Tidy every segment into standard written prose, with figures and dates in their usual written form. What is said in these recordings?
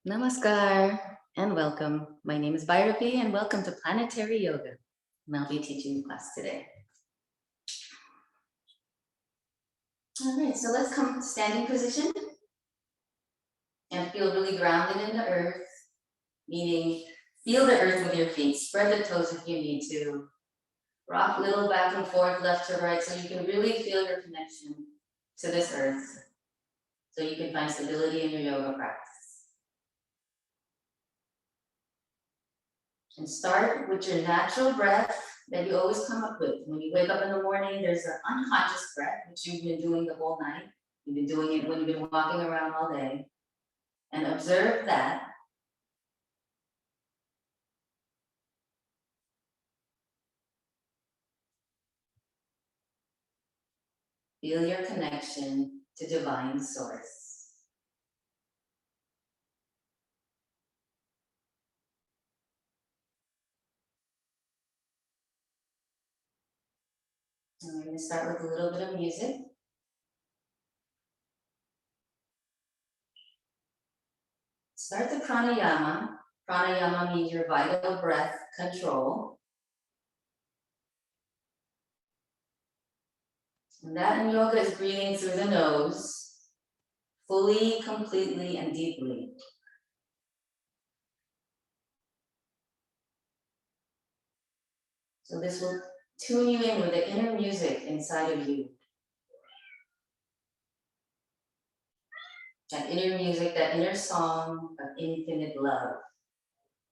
Namaskar and welcome. My name is Bhairavi and welcome to Planetary Yoga. And I'll be teaching the class today. All right, so let's come to standing position and feel really grounded in the earth, meaning feel the earth with your feet. Spread the toes if you need to. Rock a little back and forth, left to right, so you can really feel your connection to this earth, so you can find stability in your yoga practice. And start with your natural breath that you always come up with. When you wake up in the morning, there's an unconscious breath, which you've been doing the whole night. You've been doing it when you've been walking around all day. And observe that. Feel your connection to divine source. And we're going to start with a little bit of music. Start the pranayama. Pranayama means your vital breath control. And that in yoga is breathing through the nose, fully, completely, and deeply. So this will tune you in with the inner music inside of you. That inner music, that inner song of infinite love.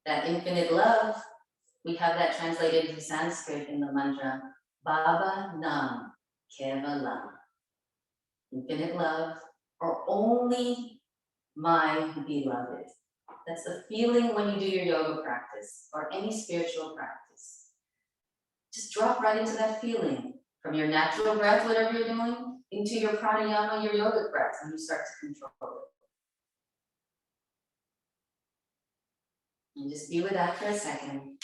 That infinite love, we have that translated into Sanskrit in the mantra, Baba Nam Kevalam. Infinite love, or only my beloved. That's the feeling when you do your yoga practice or any spiritual practice. Just drop right into that feeling from your natural breath, whatever you're doing, into your pranayama, your yoga breath, and you start to control it. And just be with that for a second.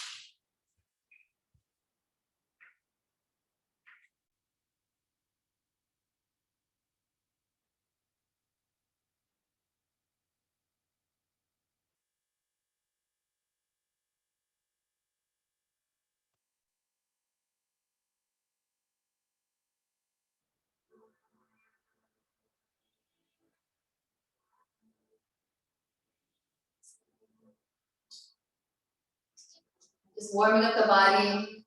Just warming up the body.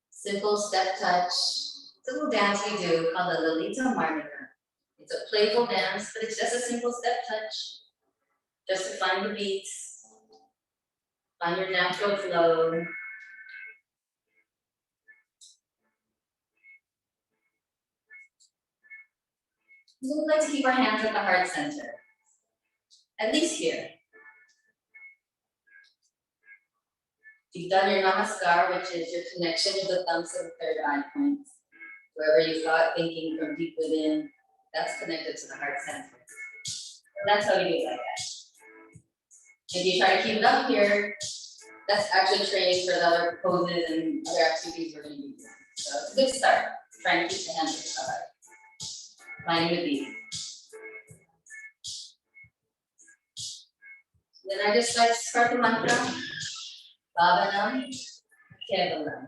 Simple step touch. It's a little dance we do called the Lalita Marmika. It's a playful dance, but it's just a simple step touch. Just to find the beats, find your natural flow. We would like to keep our hands at the heart center, at least here. You've done your namaskar, which is your connection with the thumbs and third eye points. Wherever you thought thinking from deep within, that's connected to the heart center. And that's how you do it like that. If you try to keep it up here, that's actually training for the other poses and other activities we're going to be doing. So it's a good start. Trying to keep the hands at the heart. Finding the beat. Then I just like to start the mantra. Bhavanam Kevalam.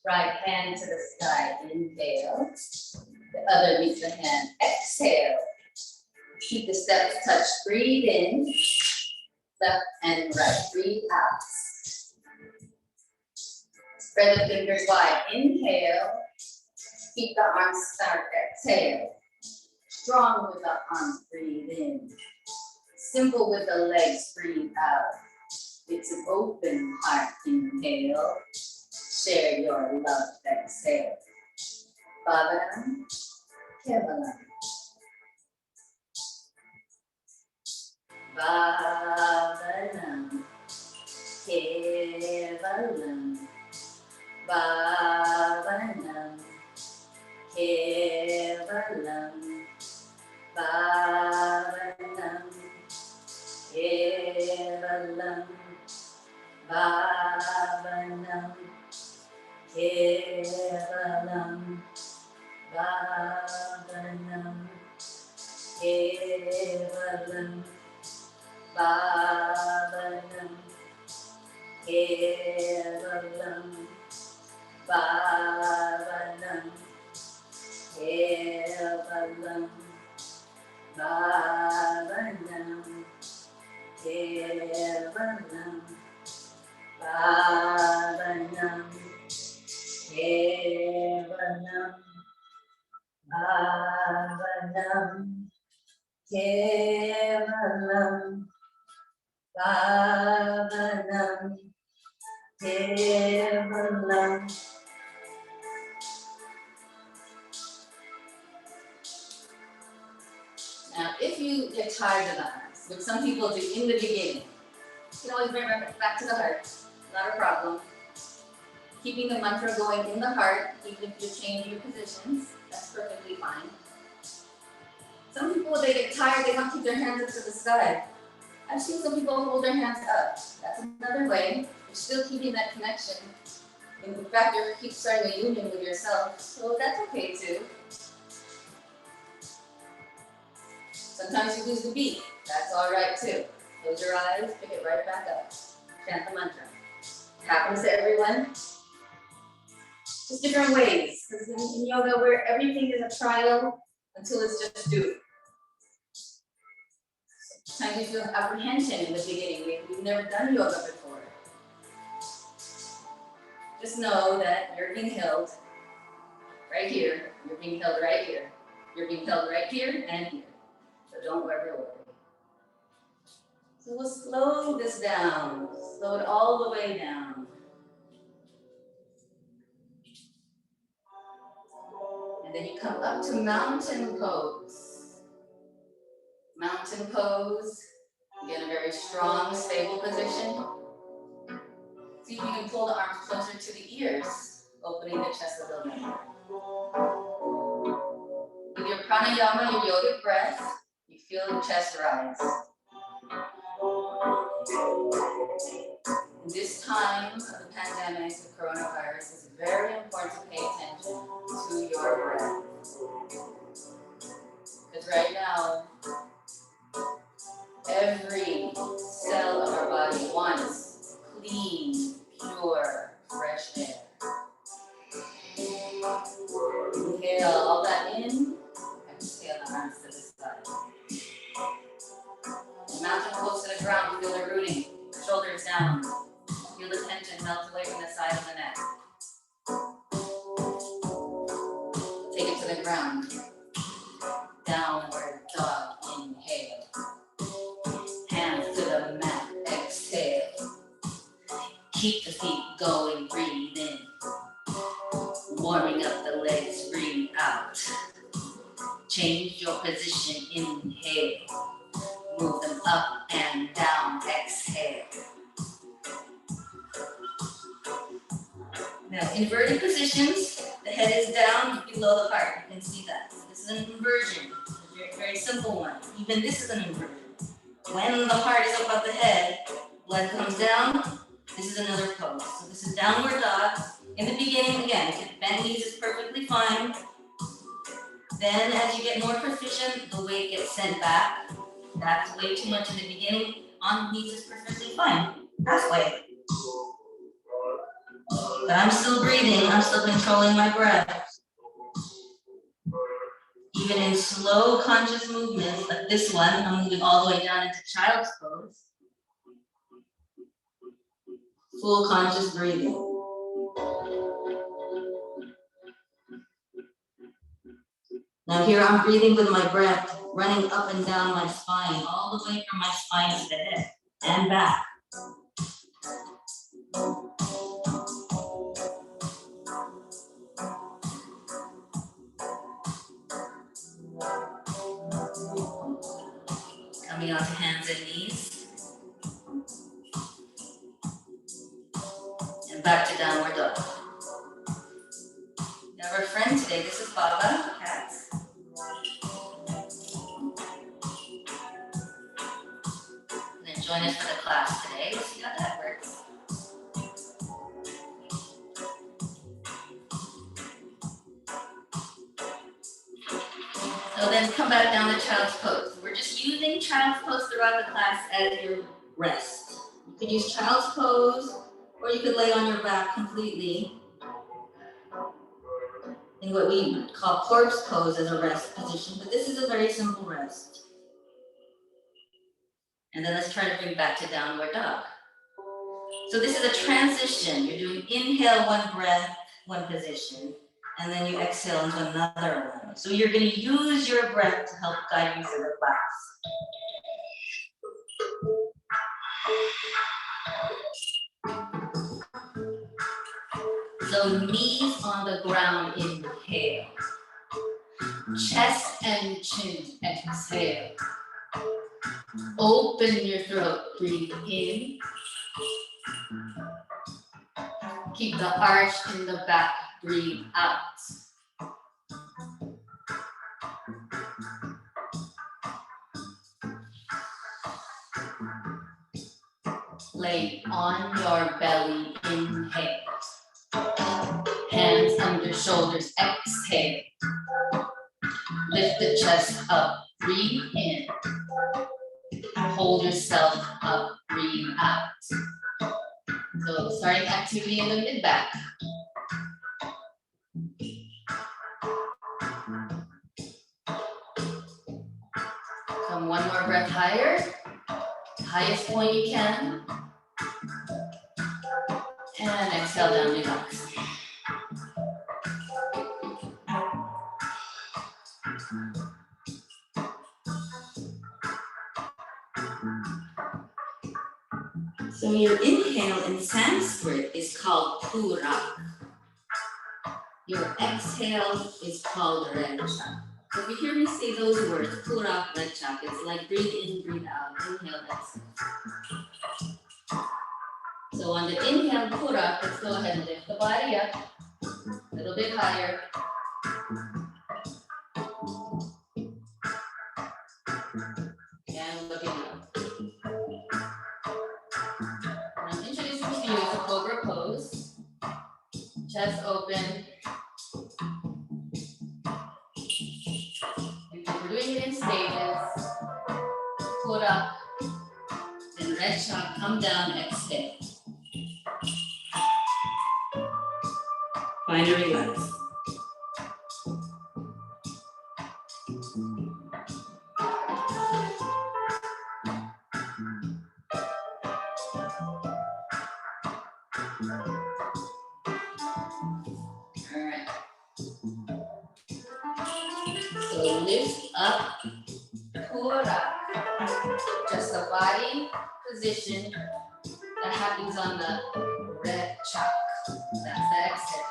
Right hand to the sky, inhale. The other meets the hand, exhale. Keep the steps touch, breathe in. Left and right, breathe out. Spread the fingers wide, inhale. Keep the arms stark, exhale. Strong with the arms, breathe in. Simple with the legs, breathe out. It's an open heart, inhale. Share your love, exhale. Bhavanam Kevalam. Bhavanam Kevalam. Bhavanam Kevalam. Bhavanam Kevalam. Bhavanam Kevalam Bhavanam Kevalam Bhavanam Kevalam Bhavanam Kevalam Bhavanam Kevalam Bhavanam Kevalam Bhavanam Kevalam Bhavanam Kevalam. Now, if you get tired of the arms, which some people do in the beginning, you can always bring it back to the heart. Not a problem. Keeping the mantra going in the heart, even if you change your positions, that's perfectly fine. Some people, they get tired, they want to keep their hands up to the sky. I've seen some people hold their hands up. That's another way. You're still keeping that connection. In fact, you keep starting a union with yourself, so that's okay too. Sometimes you lose the beat. That's all right too. Close your eyes, pick it right back up. Chant the mantra. It happens to everyone. Just different ways. Because in yoga, where everything is a trial until it's just do. Sometimes you feel apprehension in the beginning. We've never done yoga before. Just know that you're being held right here. You're being held right here. You're being held right here and here. So don't ever worry. So we'll slow this down. Slow it all the way down. And then you come up to mountain pose. Mountain pose. Again, a very strong, stable position. See if you can pull the arms closer to the ears, opening the chest a little bit. With your pranayama, your yogic breath, you feel the chest rise. In this time of the pandemic, the coronavirus, it's very important to pay attention to your breath. Because right now, every cell of our body wants clean, pure, fresh air. Inhale all that in, exhale the arms to the side. Mountain close to the ground, feel the rooting, shoulders down. Feel the tension melt away from the side of the neck. Take it to the ground. Downward dog, inhale. Hands to the mat, exhale. Keep the feet going, breathe in. Warming up the legs, breathe out. Change your position, inhale. Move them up and down, exhale. Now, inverted positions, the head is down below the heart. You can see that. So this is an inversion, a very simple one. Even this is an inversion. When the heart is above the head, blood comes down. This is another pose. So this is downward dog. In the beginning, again, if you bend knees is perfectly fine. Then as you get more proficient, the weight gets sent back. That's way too much in the beginning. On knees is perfectly fine. Halfway. But I'm still breathing. I'm still controlling my breath. Even in slow conscious movements like this one, I'm moving all the way down into child's pose. Full conscious breathing. Now here I'm breathing with my breath, running up and down my spine, all the way from my spine to the head and back. Coming onto hands and knees. And back to downward dog. Now our friend today, this is Baba, cat. And then join us for the class today. We'll see how that works. come back down to child's pose. We're just using child's pose throughout the class as your rest. You could use child's pose, or you could lay on your back completely in what we call corpse pose as a rest position, but this is a very simple rest. And then let's try to bring back to downward dog. So this is a transition. You're doing inhale, one breath, one position, and then you exhale into another one. So you're going to use your breath to help guide you through the class. So knees on the ground, inhale. Chest and chin, exhale. Open your throat, breathe in. Keep the arch in the back, breathe out. Lay on your belly, inhale. Hands under shoulders, exhale. Lift the chest up, breathe in. Hold yourself up, breathe out. So starting activity in the mid-back. Come one more breath higher. Highest point you can. And exhale down, relax. So your inhale in Sanskrit is called pura. Your exhale is called recha. So if you hear me say those words, pura, recha, it's like breathe in, breathe out, inhale, exhale. So on the inhale, pura, let's go ahead and lift the body up a little bit higher. And looking up. And I'm introducing to you the cobra pose. Chest open. We're doing it in stages. Put up. Then recha, come down, exhale. Find a relax. Alright. So lift up, pura. Just the body position that happens on the red chalk. That's the exhale.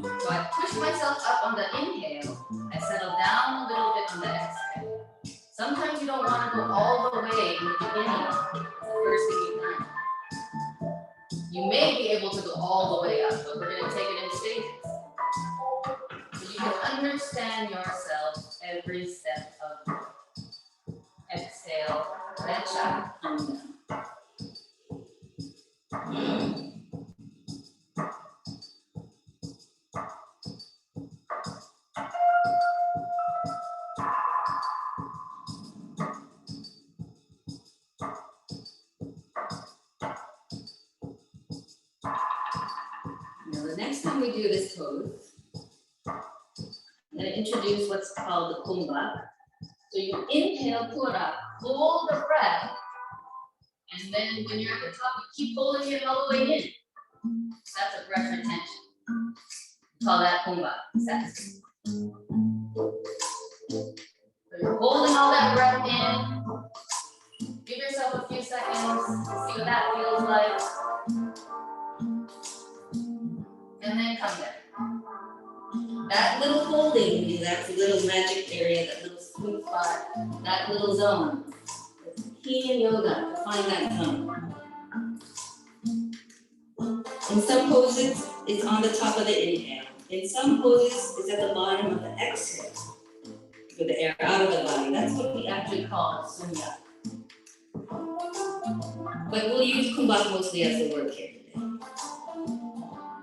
So I push myself up on the inhale. I settle down a little bit on the exhale. Sometimes you don't want to go all the way in the beginning. It's the first thing you learn. You may be able to go all the way up, but we're going to take it in stages. So you can understand yourself every step of the exhale, recha, come down. Now the next time we do this pose, I'm going to introduce what's called the kumbha. So you inhale, pura, hold the breath, and then when you're at the top, you keep holding it all the way in. So that's a breath retention. We call that kumbha. So you're holding all that breath in. Give yourself a few seconds, see what that feels like. And then come down. That little holding, that's a little magic area, that little sweet spot, that little zone. It's key in yoga to find that zone. In some poses, it's on the top of the inhale. In some poses, it's at the bottom of the exhale. With the air out of the body. That's what we actually call sunya. But we'll use kumbha mostly as the word here today.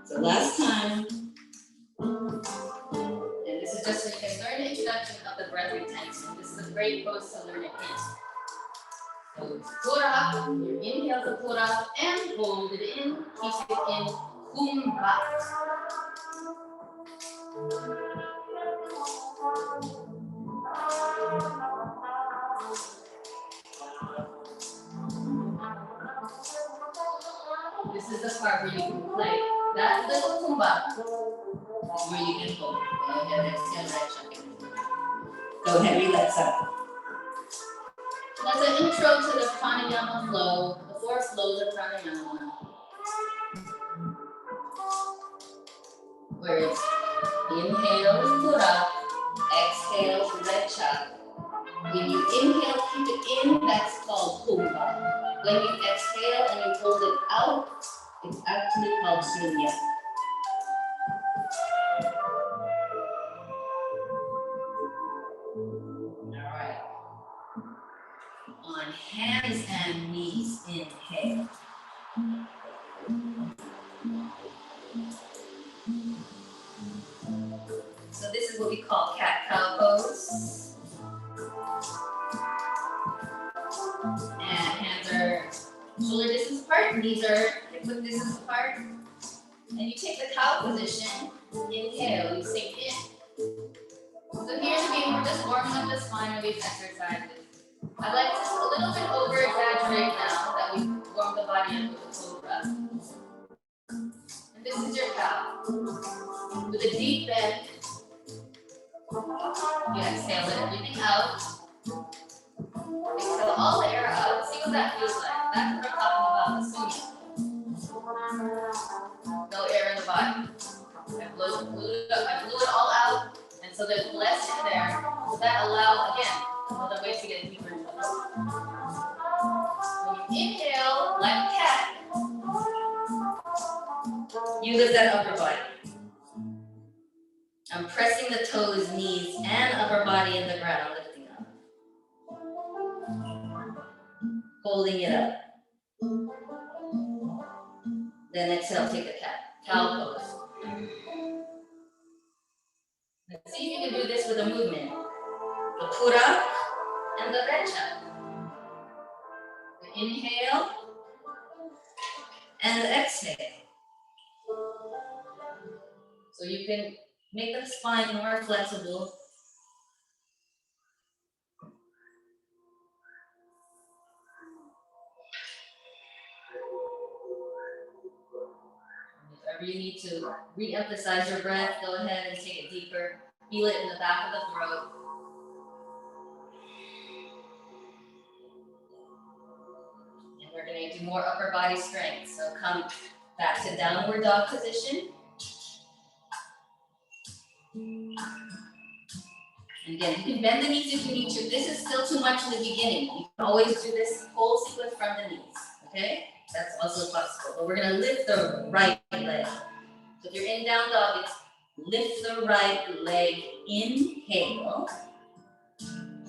So last time, and this is just so you can learn the introduction of the breath retention. This great pose to learn it in. So put up, you inhale to put up and hold it in, keep it in Kumbha. This is the part where you can play. That little Kumbha is where you can hold. Go ahead, exhale, right chakra. Go ahead, relax up. That's an intro to the pranayama flow, the 4 flows of pranayama. Where it's inhale is Pura, exhale is Recha. When you inhale, keep it in, that's called Kumbha. When you exhale and you hold it out, it's actually called Shunya. All right. On hands and knees, inhale. So this is what we call cat-cow pose. And hands are shoulder distance apart, knees are hip width distance apart. And you take the cow position, inhale, you sink in. So here's again, we're just warming up the spine with these exercises. I'd like to a little bit over exaggerate now that we warmed the body up with the cobra. And this is your cow. With a deep bend, you exhale, let everything out. Exhale all the air out. See what that feels like. That's what we're talking about, the sunya. No air in the body. I blew it all out, and so there's less in there. So that allows, again, another way to get deeper into it. When you inhale, like a cat, you lift that upper body. I'm pressing the toes, knees, and upper body in the ground, lifting up. Holding it up. Then exhale, take the cow pose. Let's see if you can do this with a movement. The Pura and the Recha. The inhale and the exhale. So you can make the spine more flexible. If ever you need to re-emphasize your breath, go ahead and take it deeper. Feel it in the back of the throat. And we're going to do more upper body strength. So come back to downward dog position. And again, you can bend the knees if you need to. This is still too much in the beginning. You can always do this whole sequence from the knees, okay? That's also possible. But we're going to lift the right leg. So if you're in down dog, it's lift the right leg, inhale,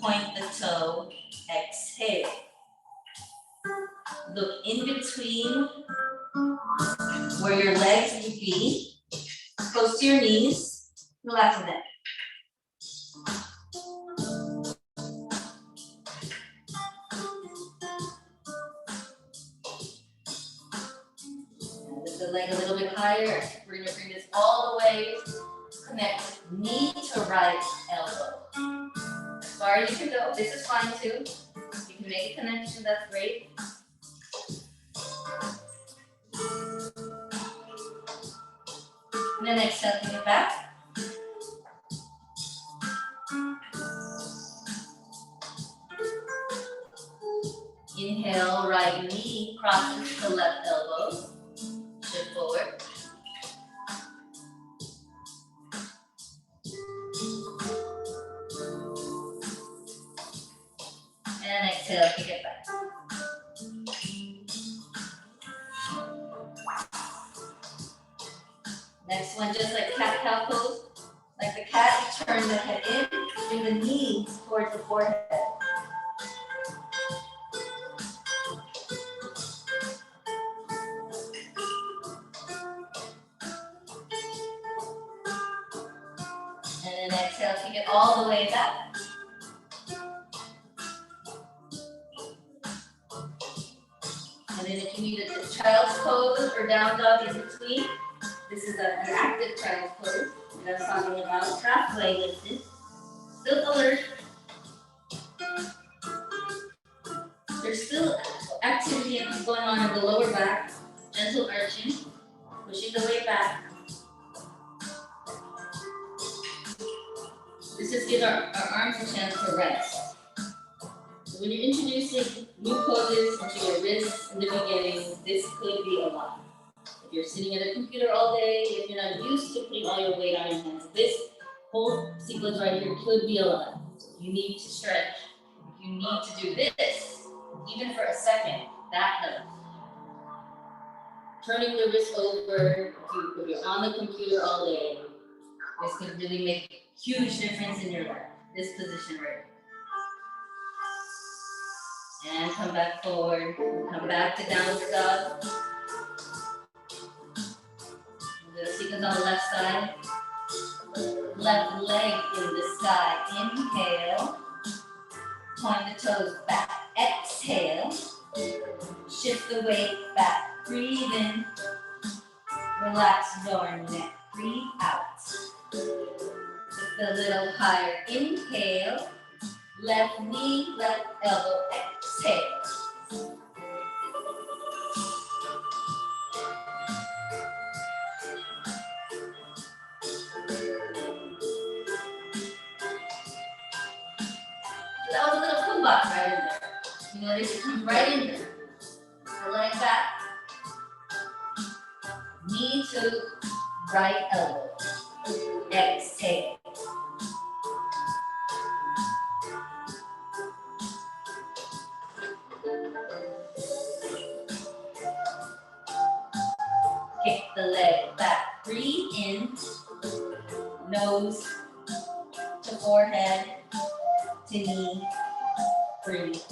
point the toe, exhale. Look in between where your legs would be, close to your knees, relax the neck. Lift the leg a little bit higher. We're going to bring this all the way, connect knee to right elbow. As far as you can go, this is fine too. You can make a connection, that's great. And then exhale, take it back. Inhale, right knee crosses the left elbow. Shift forward. And exhale, take it back. Next one, just like cat-cow pose. Like the cat, you turn the head in, bring the knees towards the forehead. And then exhale, take it all the way back. then if you need a child's pose or down dog in between, this is an active child's pose that I'm talking about. Halfway lifted, still alert. There's still activity going on in the lower back, gentle arching, pushing the weight back. This just gives our arms a chance to rest. So when you're introducing new poses into your wrists in the beginning, this could be a lot. If you're sitting at a computer all day, if you're not used to putting all your weight on your hands, this whole sequence right here could be a lot. So you need to stretch. You need to do this, even for a second, that helps. Turning the wrist over, if you're on the computer all day, this could really make a huge difference in your life, this position right here. And come back forward, come back to downward dog. The sequence on the left side. Left leg in the sky, inhale. Point the toes back, exhale. Shift the weight back, breathe in. Relax your neck, breathe out. Lift a little higher, inhale. Left knee, left elbow, exhale. That was a little kumbak right in there. You notice it comes right in there. The leg back. Knee to right elbow. Exhale. Kick the leg back. Breathe in. Nose to forehead to knee. Breathe.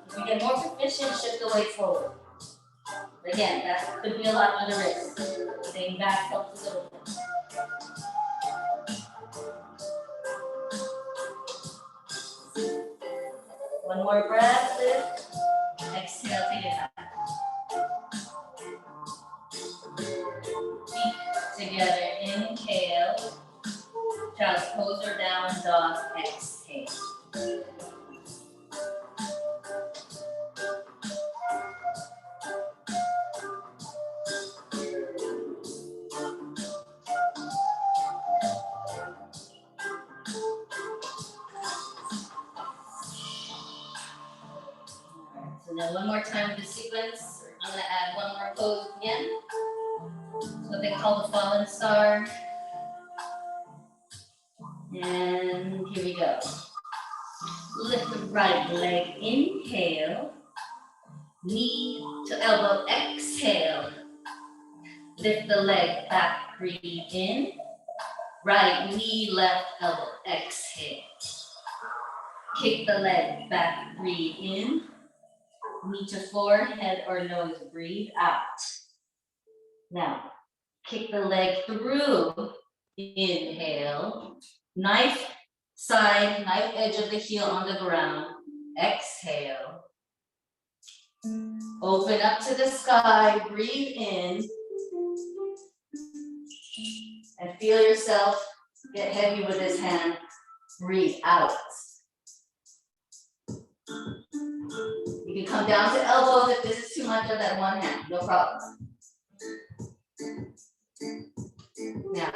If you get more proficient, shift the weight forward. Again, that could be a lot on the wrist. Staying back helps a little bit. One more breath, lift. Exhale, take it back. Feet together, inhale. Child's pose or down dog, exhale. So then one more time with the sequence. I'm going to add one more pose again. What they call the fallen star. And here we go. Lift the right leg, inhale. Knee to elbow, exhale. Lift the leg back, breathe in. Right knee, left elbow, exhale. Kick the leg back, breathe in. Knee to forehead or nose, breathe out. Now, kick the leg through. Inhale. Knife side, knife edge of the heel on the ground. Exhale. Open up to the sky, breathe in. And feel yourself get heavy with this hand. Breathe out. You can come down to elbows if this is too much of that one hand, no problem. Now,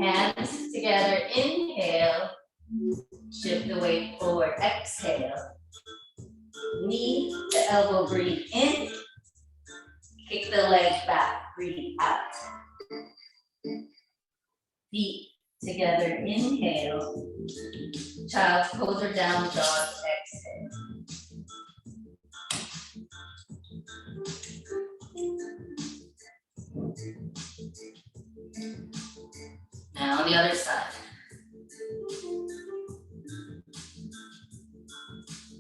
hands together, inhale. Shift the weight forward, exhale. Knee to elbow, breathe in. Kick the leg back, breathe out. Feet together, inhale. Child's pose or down dog, exhale. Now on the other side.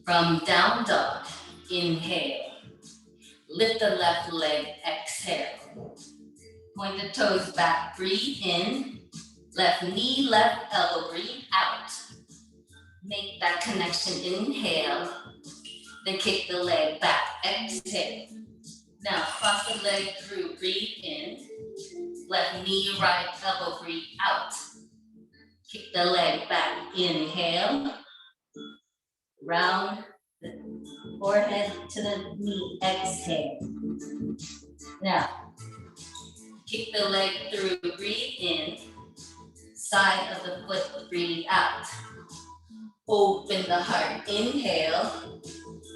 From down dog, inhale. Lift the left leg, exhale. Point the toes back, breathe in. Left knee, left elbow, breathe out. Make that connection, inhale. Then kick the leg back, exhale. Now cross the leg through, breathe in. Left knee, right elbow, breathe out. Kick the leg back, inhale. Round the forehead to the knee, exhale. Now, kick the leg through, breathe in. Side of the foot, breathe out. Open the heart, inhale.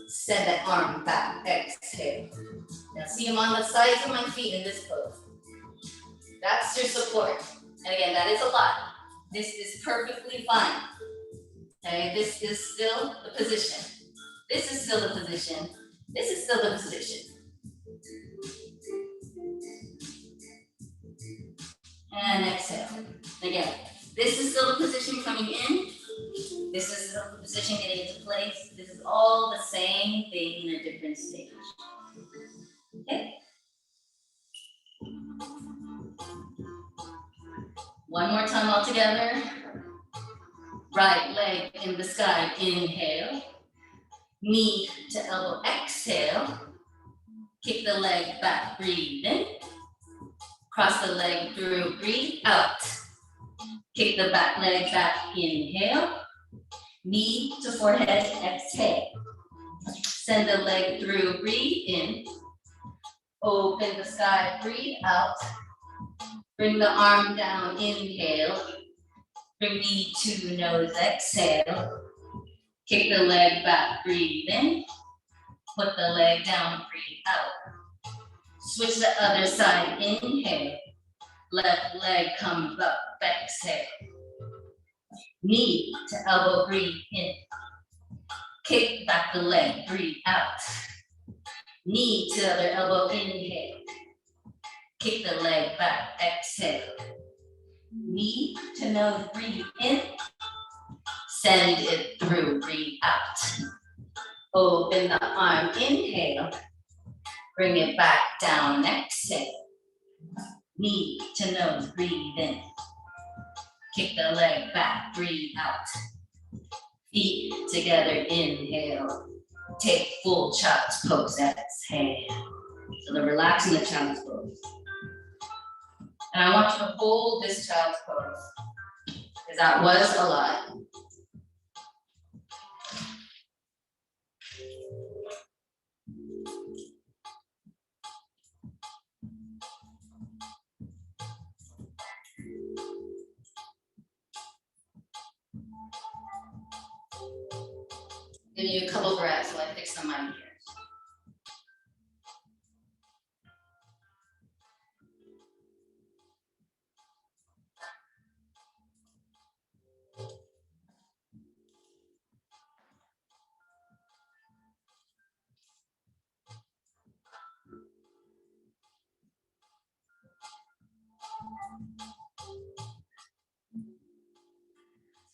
Send the arm back, exhale. Now see I'm on the sides of my feet in this pose. That's your support. And again, that is a lot. This is perfectly fine. Okay, this is still the position. This is still the position. This is still the position. And exhale. Again, this is still the position coming in. This is still the position getting into place. This is all the same thing in a different stage. Okay? One more time all together. Right leg in the sky, inhale. Knee to elbow, exhale. Kick the leg back, breathe in. Cross the leg through, breathe out. Kick the back leg back, inhale. Knee to forehead, exhale. Send the leg through, breathe in. Open the sky, breathe out. Bring the arm down, inhale. Bring knee to nose, exhale. Kick the leg back, breathe in. Put the leg down, breathe out. Switch the other side, inhale. Left leg comes up, exhale. Knee to elbow, breathe in. Kick back the leg, breathe out. Knee to other elbow, inhale. Kick the leg back, exhale. Knee to nose, breathe in. Send it through, breathe out. Open the arm, inhale. Bring it back down, exhale. Knee to nose, breathe in. Kick the leg back, breathe out. Feet together, inhale. Take full child's pose, exhale. So they're relaxing the child's pose. And I want you to hold this child's pose, because that was a lot. Give you a couple breaths while I fix some of my ears.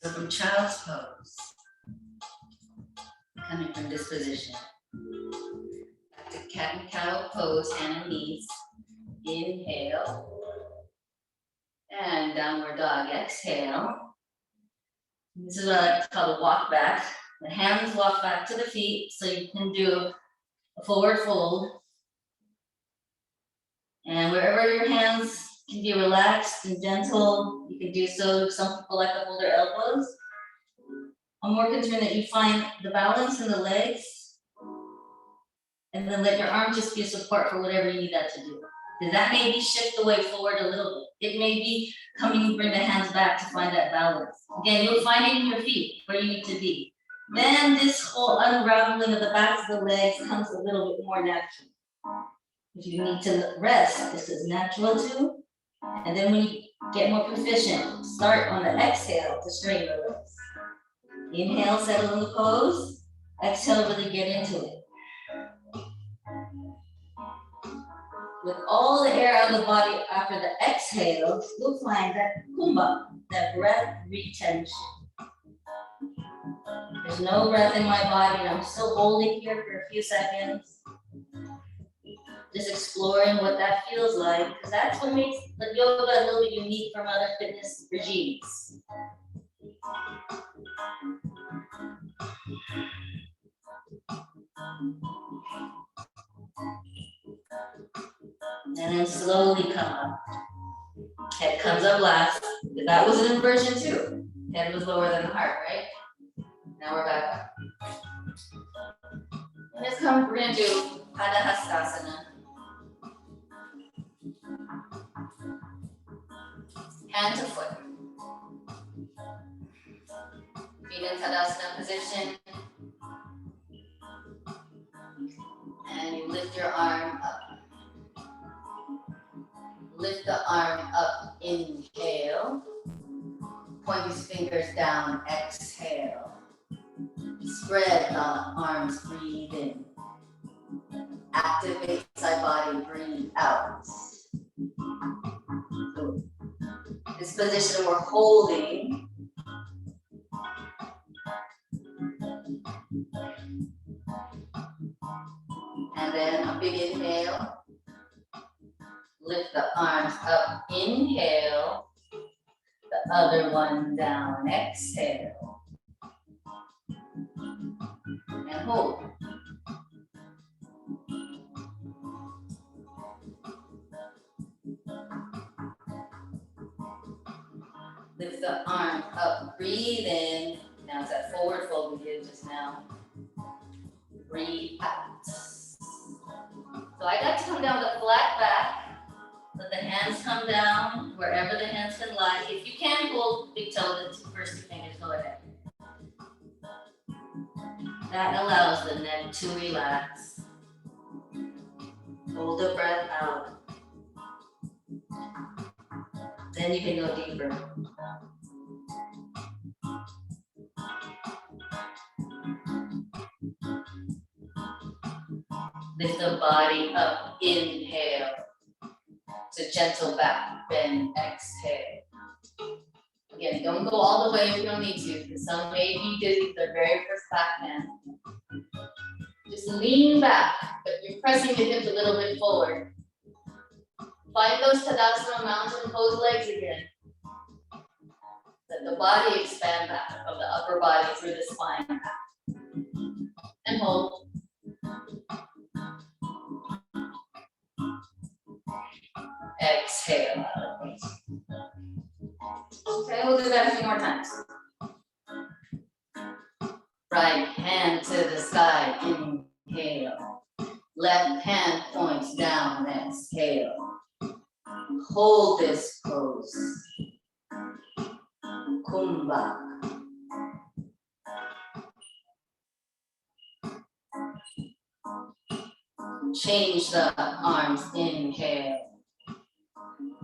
So from child's pose, coming from this position, back to cat and cow pose, hand and knees. Inhale. And downward dog, exhale. This is what I like to call the walk back. The hands walk back to the feet, so you can do a forward fold. And wherever your hands can be relaxed and gentle, you can do so. Some people like to hold their elbows. I'm more concerned that you find the balance in the legs, and then let your arm just be a support for whatever you need that to do. Because that may be shift the weight forward a little bit. It may be coming, bring the hands back to find that balance. Again, you'll find it in your feet where you need to be. Then this whole unraveling of the backs of the legs comes a little bit more natural. If you need to rest, this is natural too. And then when you get more proficient, start on the exhale to straighten the legs. Inhale, settle in the pose. Exhale, really get into it. With all the air out of the body after the exhale, you'll find that kumbha, that breath retention. There's no breath in my body, and I'm still holding here for a few seconds. Just exploring what that feels like, because that's what makes the yoga a little bit unique from other fitness regimes. And then slowly come up. Head comes up last. That was an inversion too. Head was lower than the heart, right? Now we're back up. Let's come, we're gonna do Padahastasana. Hand to foot. Feet in Tadasana position. And you lift your arm up. Lift the arm up, inhale. Point these fingers down, exhale. Spread the arms, breathe in. Activate side body, breathe out. So this position we're holding. And then a big inhale. Lift the arms up, inhale. The other one down, exhale. And hold. Lift the arms up, breathe in. Now it's that forward fold we did just now. Breathe out. So I got to come down with a flat back. Let the hands come down wherever the hands can lie. If you can hold big toe, the first two fingers, go ahead. That allows the neck to relax. Hold the breath out. Then you can go deeper. Lift the body up, inhale. It's a gentle back bend, exhale. Again, don't go all the way if you don't need to, because some may be dizzy with their very first back bend. Just lean back, but you're pressing your hips a little bit forward. Find those Tadasana mountain pose legs again. Let the body expand back of the upper body through the spine. And hold. Exhale. Okay, we'll do that a few more times. Right hand to the sky, inhale. Left hand points down, exhale. Hold this pose. Kumbha. Change the arms, inhale.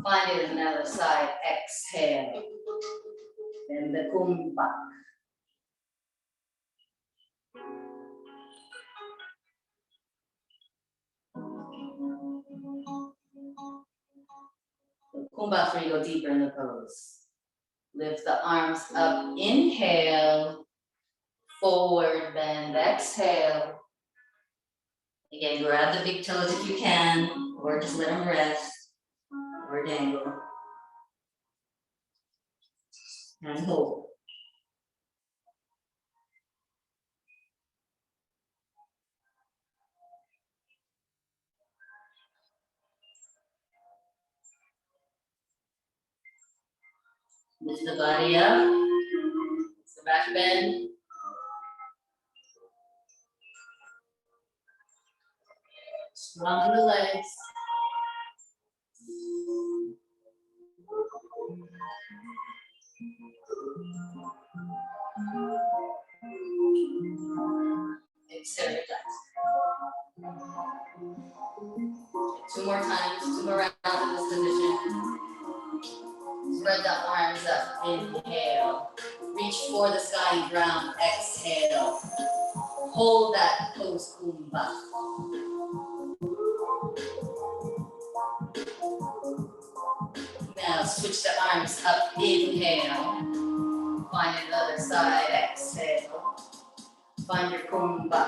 Find it another side, exhale. Then the kumbha. Kumbha for you go deeper in the pose. Lift the arms up, inhale. Forward bend, exhale. Again, grab the big toes if you can, or just let them rest, or dangle. And hold. Lift the body up. It's the back bend. Strong the legs. Extend your legs. Two more times, 2 more rounds in this position. Spread the arms up, inhale. Reach for the sky and ground, exhale. Hold that pose, kumbha. Now switch the arms up, inhale. Find another side, exhale. Find your kumbha.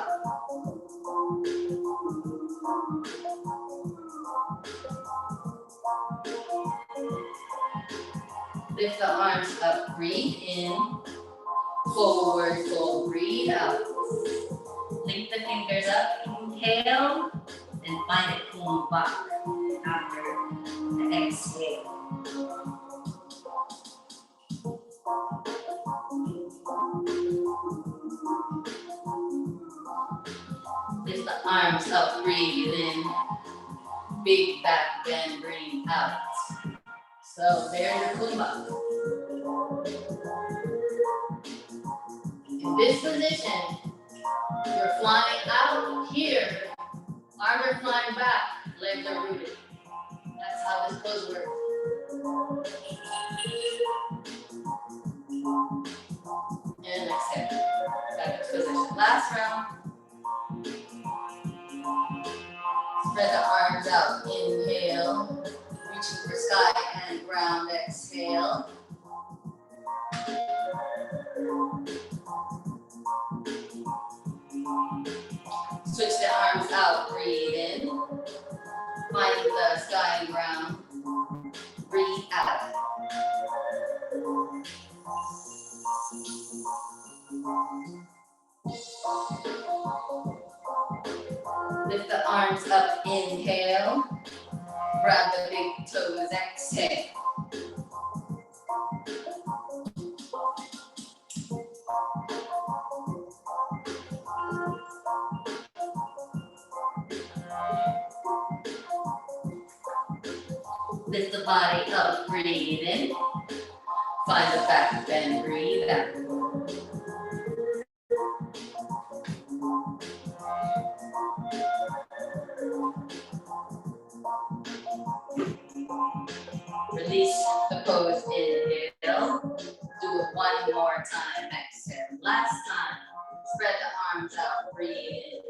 Lift the arms up, breathe in. Forward fold, breathe out. Link the fingers up, inhale, and find it, kumbha. after the exhale. Lift the arms up, breathe in. Big back bend, breathe out. So there's your Kumba. In this position, you're flying out here. Arms are flying back, legs are rooted. That's how this pose works. And exhale. Back to position. Last round. Spread the arms out. Inhale. Reaching for sky and ground. Exhale. Switch the arms out. Breathe in. Find the sky and ground. Breathe out. Lift the arms up. Inhale. Grab the big toes. Exhale. Lift the body up, breathe in. Find the back bend, breathe out. Release the pose, inhale. Do it one more time, exhale. Last time, spread the arms out, breathe in.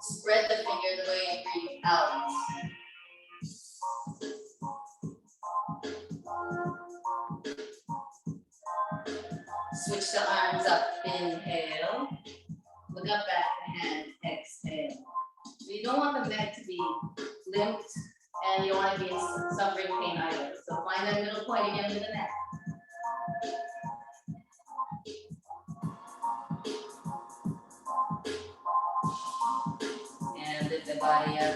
Spread the fingers away and breathe out. Switch the arms up, inhale. Look up at the hand, exhale. So you don't want the neck to be limped and you don't want to be in suffering pain either. So find that middle point again with the neck. And lift the body up,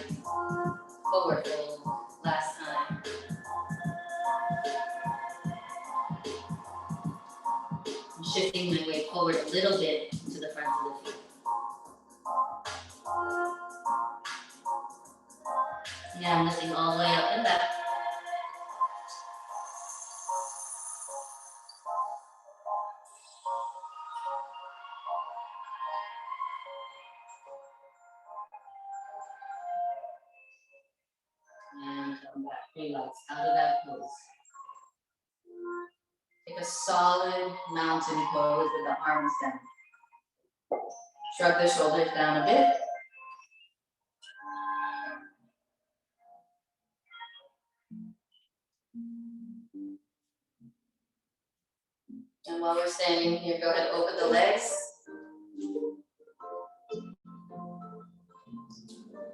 forward fold, last time. I'm shifting my weight forward a little bit to the front of the feet. Yeah, I'm lifting all the way up and back. And come back, relax out of that pose. Take a solid mountain pose with the arms down. Shrug the shoulders down a bit. And while we're standing here, go ahead, open the legs.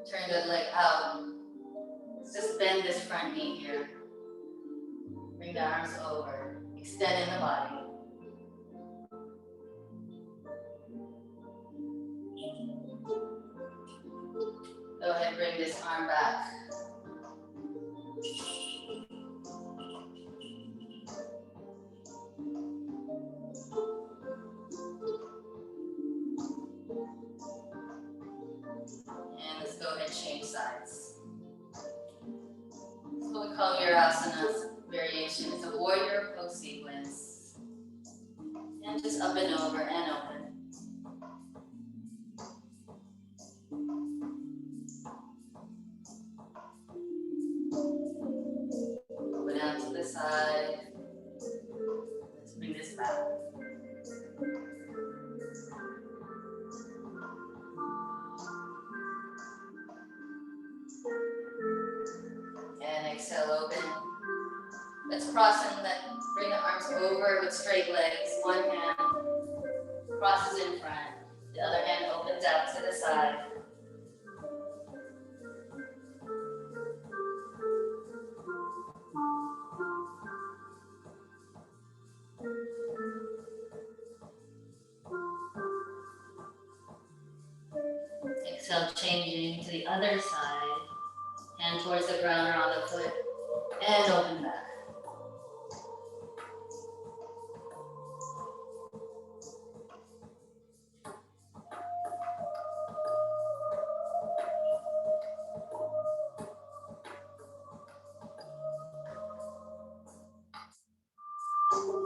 Turn that leg out. Just bend this front knee here. Bring the arms over. Extend in the body. Go ahead, bring this arm back. And let's go ahead and change sides. This is what we call Virasana variation. It's a warrior pose sequence. And just up and over and open. Go down to the side. Let's bring this back. And exhale, open. Let's cross and then bring the arms over with straight legs. One hand crosses in front. The other hand opens out to the side. Exhale, changing to the other side. Hand towards the ground or on the foot. And open back.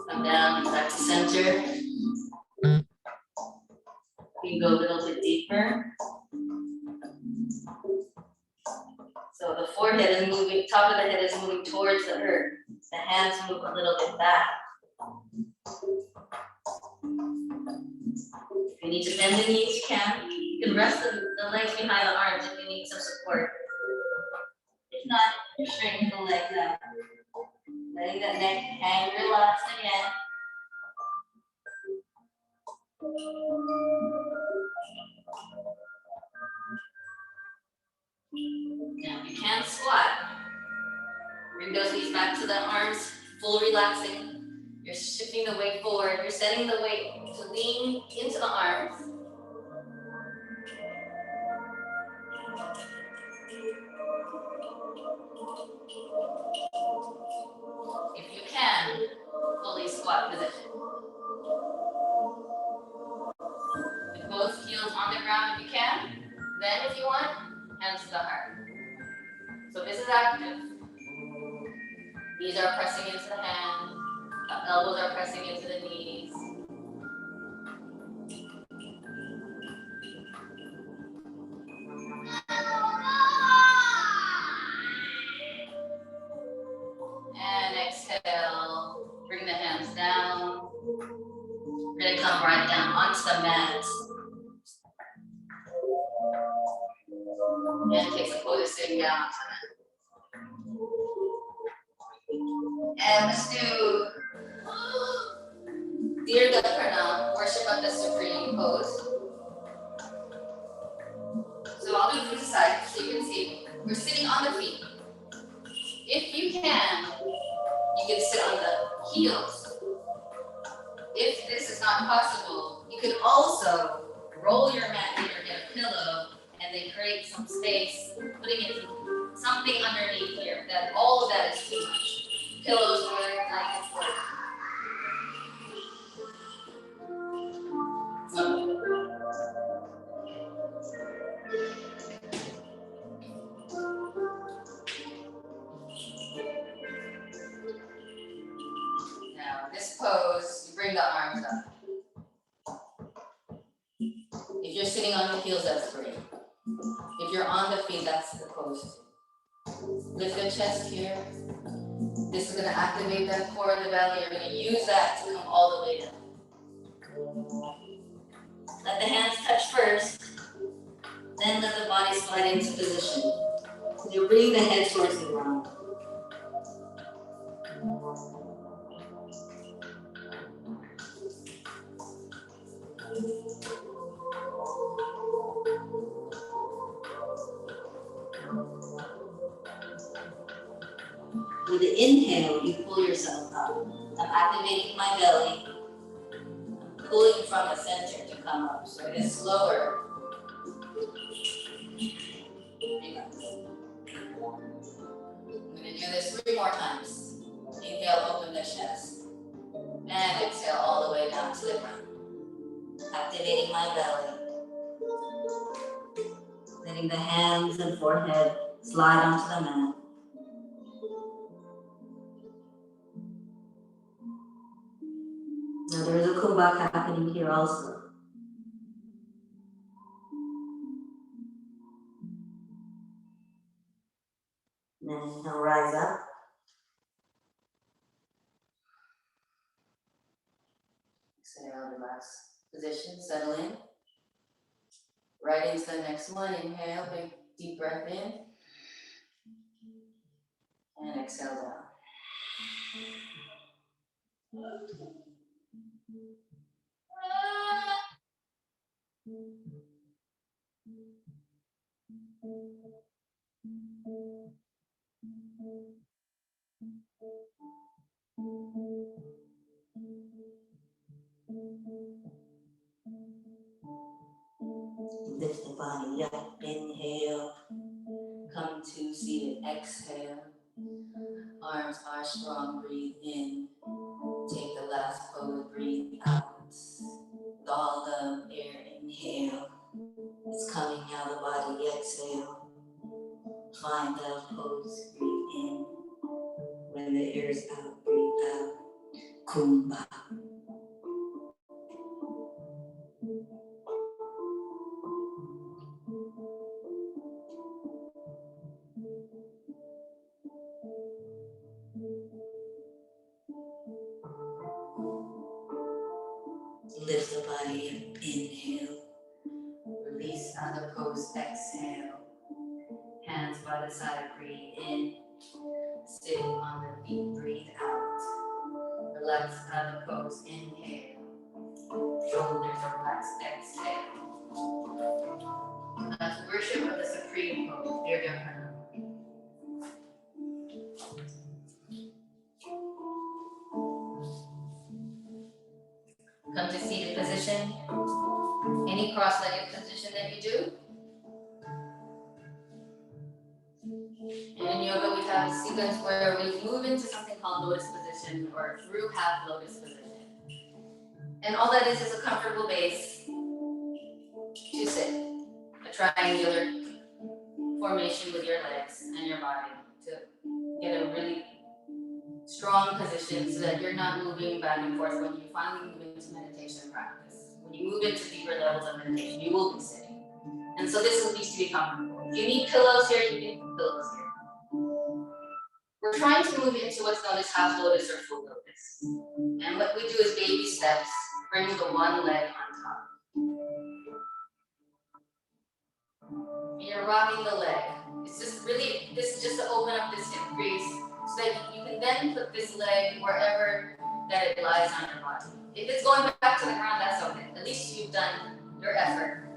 Come down, back to center. You go a little bit deeper. So the forehead is moving, top of the head is moving towards the earth. The hands move a little bit back. If you need to bend the knees, you can. You can rest the legs behind the arms if you need some support. If not, straighten the legs out. Letting that neck hang relaxed again. Now, if you can't squat, bring those knees back to the arms, full relaxing. You're shifting the weight forward. You're setting the weight to lean into the arms. If you can, fully squat position. With both heels on the ground if you can. Then if you want, hands to the heart. So this is active. Knees are pressing into the hands. Elbows are pressing into the knees. And exhale. Bring the hands down. We're going to come right down onto the mat. And take some poses sitting down. And let's do Dirga Pranam, worship of the Supreme pose. So I'll do it from the side so you can see. We're sitting on the feet. If you can sit on the heels. If this is not possible, you can also roll your mat in or get a pillow and then create some space, putting it something underneath here. That all of that is too much. Pillows work, blankets work. Now, this pose, you bring the arms up. If you're sitting on the heels, that's great. If you're on the feet, that's the pose. Lift the chest here. This is going to activate that core of the belly. You're going to use that to come all the way down. Let the hands touch first. Then let the body slide into position. So you bring the head towards the ground. With the inhale, you pull yourself up. I'm activating my belly. I'm pulling from the center to come up. So it is slower. Relax. I'm going to do this 3 more times. Inhale, open the chest. And exhale all the way down to the ground. Activating my belly. Letting the hands and forehead slide onto the mat. Now there is a kubak happening here also. And then inhale, rise up. Exhale, relax. Position, settle in. Right into the next one. Inhale, big deep breath in. And exhale down. Lift the body up. Inhale. Come to seated. Exhale. Arms are strong. Breathe in. Take the last pose. Breathe out. All the air. Inhale. It's coming out of the body. Exhale. Find the pose. Breathe in. When the air is out, breathe out. Kumbha. Lift the body up. Inhale. Release out of pose. Exhale. Hands by the side. Breathe in. Sit on the feet. Breathe out. Relax out of pose. Inhale. Shoulders relax. Exhale. Let's worship of the Supreme Pose. Bhairavi. Come to seated position. Any cross-legged position that you do. And in yoga, we have a sequence where we move into something called lotus position or through half lotus position. And all that is a comfortable base to sit. A triangular formation with your legs and your body to get a really strong position so that you're not moving back and forth when you finally move into meditation practice. When you move into deeper levels of meditation, you will be sitting. And so this needs to be comfortable. If you need pillows here, you can put pillows here. We're trying to move into what's known as half lotus or full lotus. And what we do is baby steps, bring the one leg on top. And you're rocking the leg. It's just really, this is just to open up this hip crease so that you can then put this leg wherever that it lies on your body. If it's going back to the ground, that's okay. At least you've done your effort.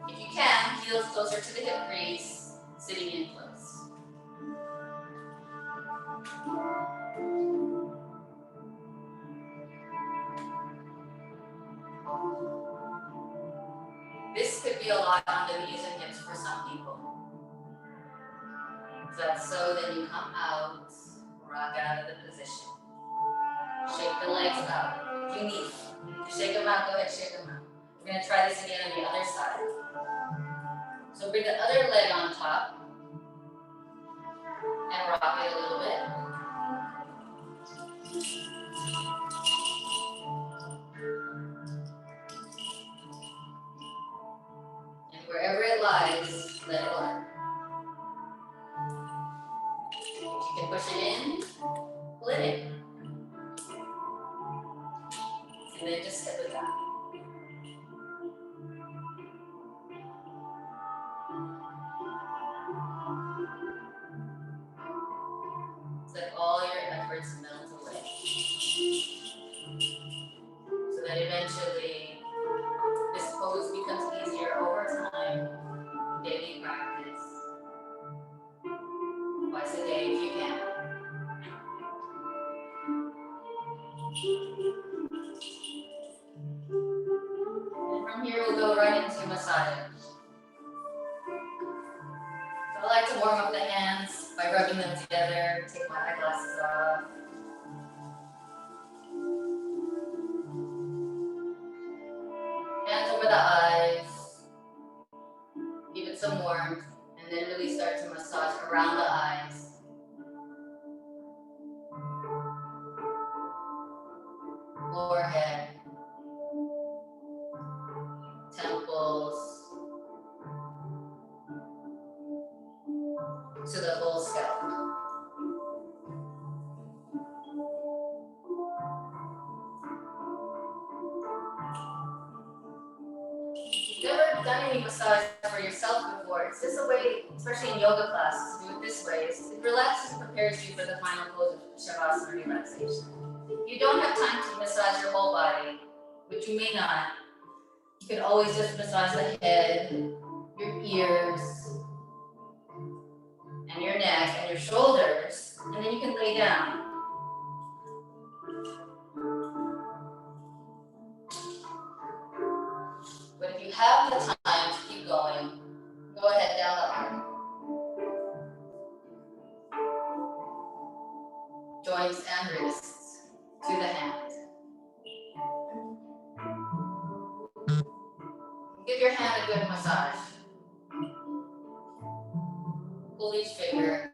If you can, heels closer to the hip crease, sitting in close. This could be a lot on the knees and hips for some people. So then you come out, rock out of the position. Shake the legs out. If you need to shake them out, go ahead, shake them out. We're going to try this again on the other side. So bring the other leg on top and rock it a little bit. And wherever it lies, let it lie. If you can push it in, pull it in. And then just sit with that. It's like all your efforts melt away. So that eventually this pose becomes easier over time. Daily practice. Twice a day if you can. And from here we'll go right into massage. So I like to warm up the hands by rubbing them together, take my eyeglasses off. Hands over the eyes. Give it some warmth, and then really start to massage around the eyes. Forehead. Temples. To the whole scalp. If you've never done any massage for yourself before, it's just a way, especially in yoga classes, to do it this way. It relaxes and prepares you for the final pose of Shavasana relaxation. If you don't have time to massage your whole body, which you may not, you can always just massage the head, your ears, and your neck, and your shoulders, and then you can lay down. But if you have the time to keep going, go ahead down the arm. Give your hand a good massage. Pull each finger.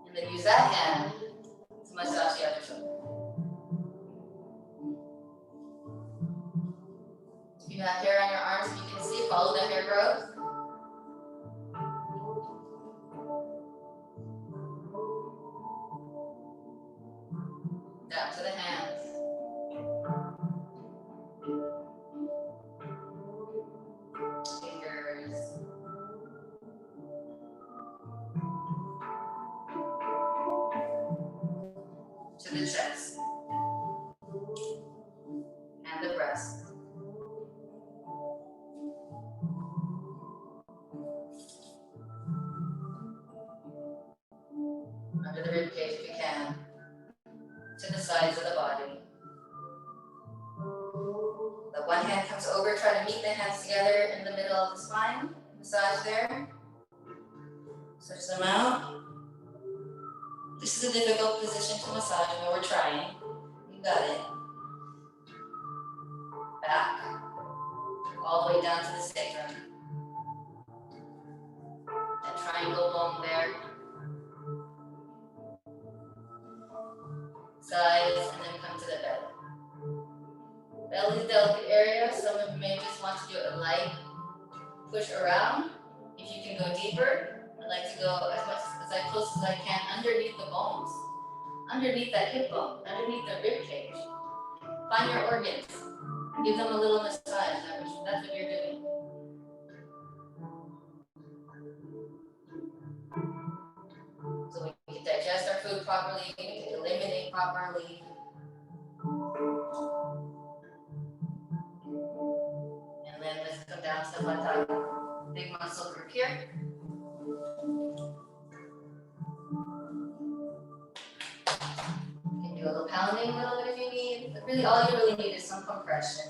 And then use that hand to massage the other shoulder. If you have hair on your arms, you can see, follow the hair growth. Down to the hands. Fingers. To the chest. And the breast. Under the rib cage if you can. To the sides of the body. The one hand comes over, try to meet the hands together in the middle of the spine. Massage there. Switch them out. This is a difficult position to massage, but we're trying. You got it. Back. All the way down to the sacrum. That triangle bone there. Sides, and then come to the belly. Belly is a delicate area. Some of you may just want to do a light push around. If you can go deeper, I'd like to go as close as I can underneath the bones, underneath that hip bone, underneath the rib cage. Find your organs. Give them a little massage. That's what you're doing. So we can digest our food properly, we can eliminate properly. And then let's come down to the buttock. Big muscle group here. You can do a little pounding a little bit if you need, but really all you really need is some compression.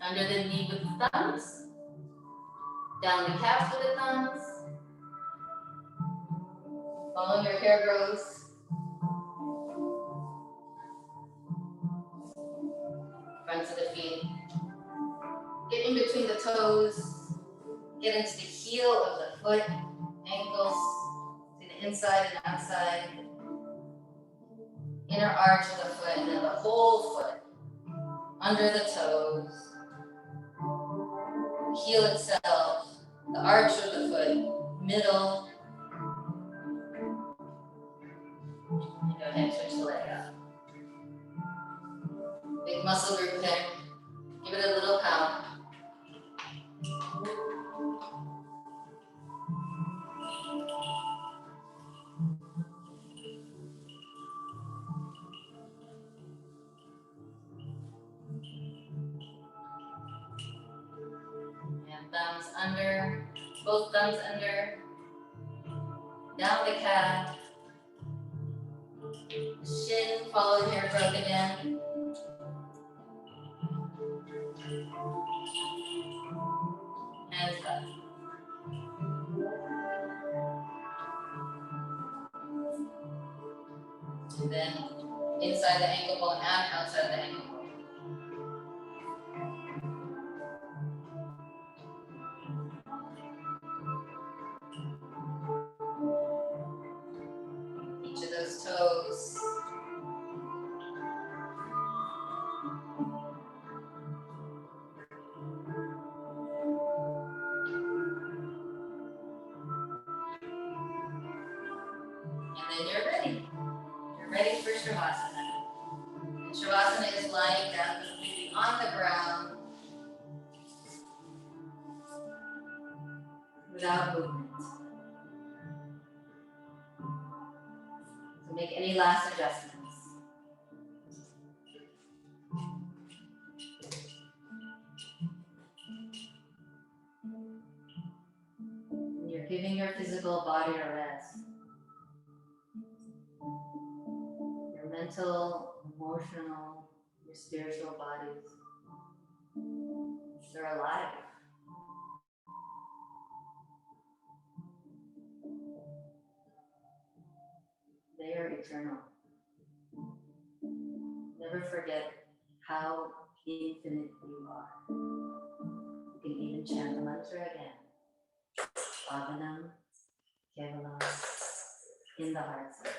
Under the knee with the thumbs. Down the calves with the thumbs. Follow your hair growth. Fronts of the feet. Get in between the toes. Get into the heel of the foot. Ankles. See the inside and outside. Inner arch of the foot and then the whole foot. Under the toes. Heel itself. The arch of the foot. Middle. And go ahead and switch the leg up. Big muscle group there. Give it a little pound. And thumbs under, both thumbs under. Down the calf. Shin, follow the hair growth again. Hands up. And then inside the ankle bone and outside the ankle bone. Each of those toes. And then you're ready. You're ready for Shavasana. And Shavasana is lying down completely on the ground without movement. So make any last adjustments. You're giving your physical body a rest. Your mental, emotional, your spiritual bodies, they're alive. eternal. Never forget how infinite you are. You can even chant the mantra again. Bhavanam, Kevalam, in the heart center.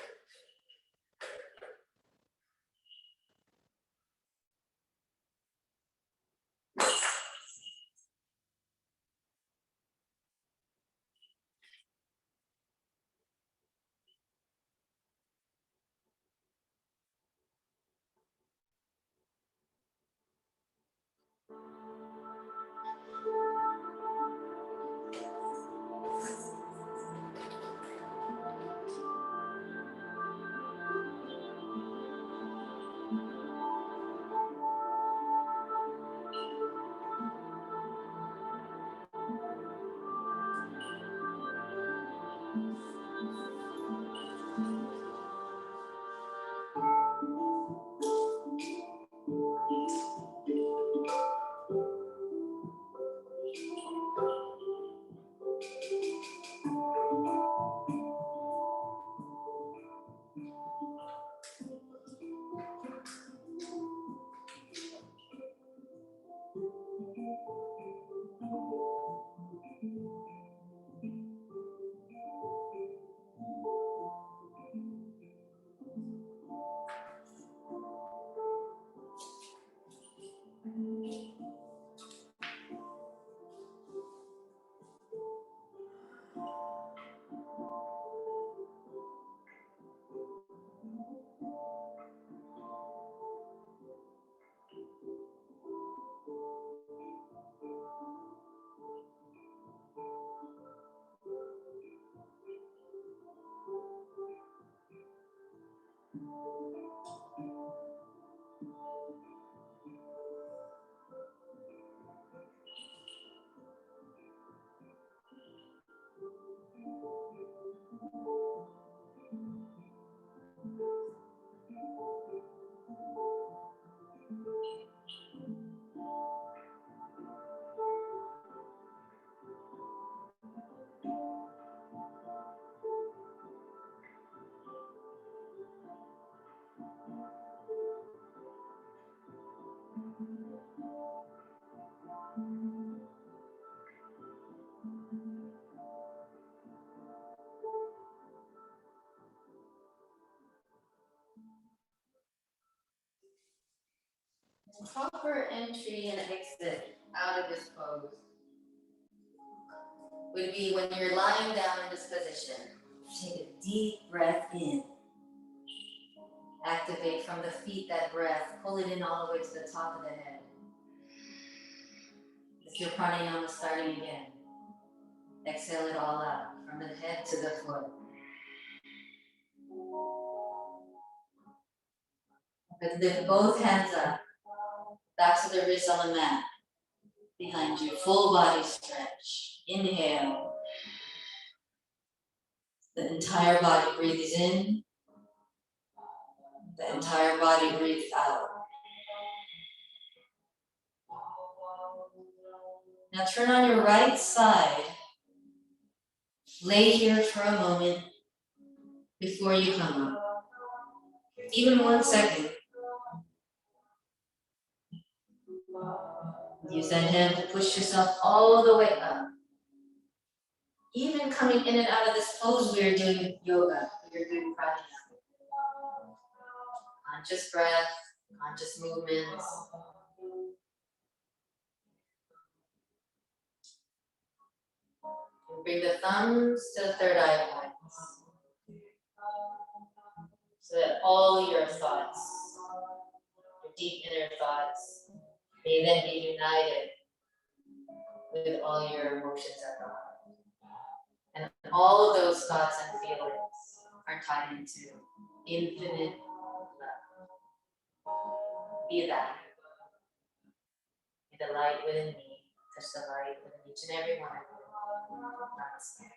Proper entry and exit out of this pose would be when you're lying down in this position. Take a deep breath in. Activate from the feet that breath. Pull it in all the way to the top of the head. If your pranayama is starting again, exhale it all out from the head to the foot. Lift both hands up. Backs of the wrists on the mat. Behind you, full body stretch. Inhale. The entire body breathes in. The entire body breathes out. Now turn on your right side. Lay here for a moment before you come up. Even 1 second. Use that hand to push yourself all the way up. Even coming in and out of this pose, we are doing yoga. We are doing pranayama. Conscious breath, conscious movements. Bring the thumbs to the third eye points. So that all your thoughts, your deep inner thoughts, may then be united with all your emotions at the heart. And all of those thoughts and feelings are tied into infinite love. Be that. Be the light within me. Touch the light within each and every one of you. Namaste.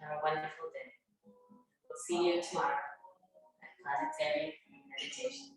Have a wonderful day. We'll see you tomorrow at Planetary Meditation.